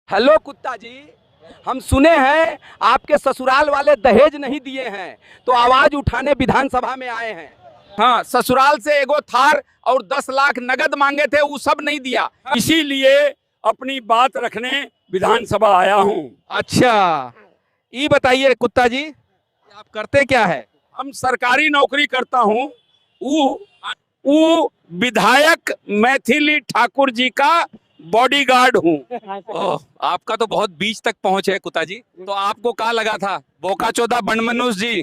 Hello कुत्ता जी, हम सुने हैं आपके ससुराल वाले दहेज नहीं दिए हैं, तो आवाज उठाने विधानसभा में आए हैं। हाँ, ससुराल से एगो थार और 10 लाख नगद मांगे थे, वो सब नहीं दिया, इसीलिए अपनी बात रखने विधानसभा आया हूँ। अच्छा, ये बताइए कुत्ता जी, आप करते क्या है? हम सरकारी नौकरी करता हूँ। वो विधायक मैथिली ठाकुर जी का बॉडीगार्ड हूँ। ओह, आपका तो बहुत बीच तक पहुंच है कुत्ता जी। तो आपको कहाँ लगा था, बोका चौदह बन मनुष्य जी?